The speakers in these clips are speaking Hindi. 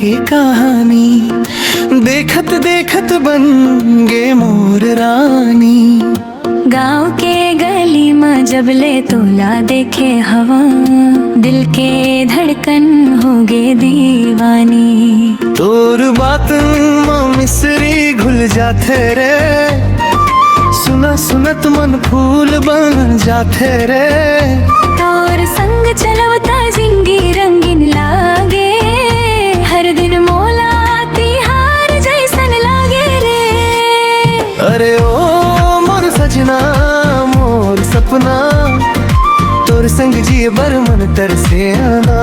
के कहानी, देखत देखत बन गे मोर रानी। गाँव के गली में जब ले तोला देखे हवा, दिल के धड़कन हो गे दीवानी। तोर बात में मिसरी घुल जाते रे, सुना सुनत मन फूल बन जाते रे। तोर संग चलवता जिंदगी रंगीन लागे, हर दिन मोला तिहार जैसन लागे रे। अरे ओ मोर सजना मोर सपना, तोर संग जिए बर मन तरसे आना।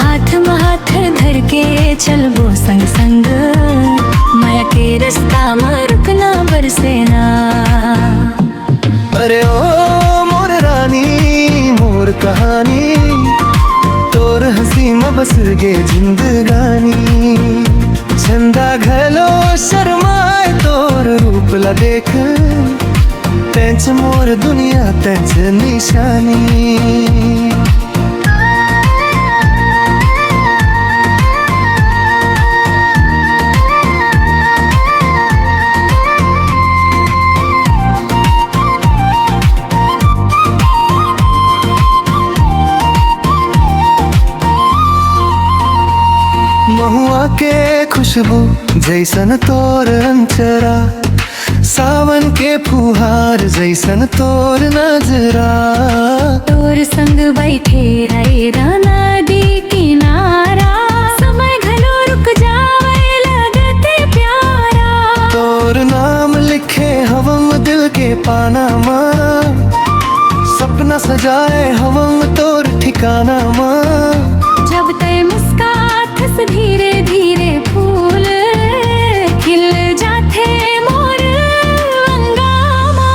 हाथ में हाथ धर के चलबो संग संग, माया के रास्ता में रुकना बरसेना। अरे ओ मोर रानी मोर कहानी, तोर हंसी में बस गे जिंदगानी। चंदा घलो शर्माए तोर रूप ला देख, तेंच मोर दुनिया तेंच निशानी। महुआ के खुशबू जैसन तोर अंचरा, सावन के फुहार जैसन तोर नजरा। तोर संग बैठे रहे नदी किनारा, समय घलो रुक जावे लगते प्यारा। तोर नाम लिखे हवम दिल के पाना माँ, सपना सजाए हवम तोर ठिकाना माँ। जब तय मुस्कात से धीरे धीरे फूल खिल जाते मोर अंगामा।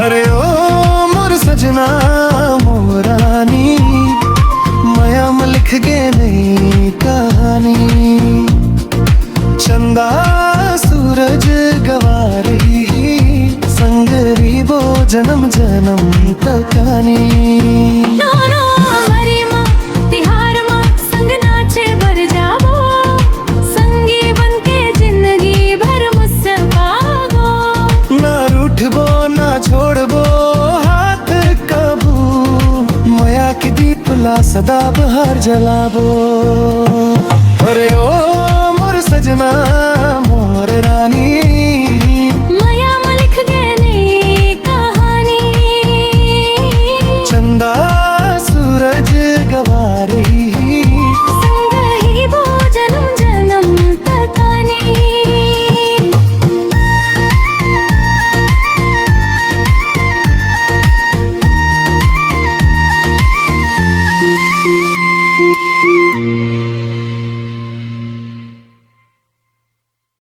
अरे ओ मोर सजना मोर रानी, माया में लिख गे नई कहानी। चंदा सूरज गवारी संग रीबो जन्म जन्म तकानी। दोनों हमारी माँ तिहार माँ संग नाचे बर जाबो, संगी बन के जिंदगी भर मुझसे पागो। ना रूठबो ना छोड़बो हाथ कबू, माया की दीप ला सदा बहार जलाबो। अरे ओ मोर सजना मोर रानी, माया में लिख गए नई कहानी। चंदा सूरज गवारी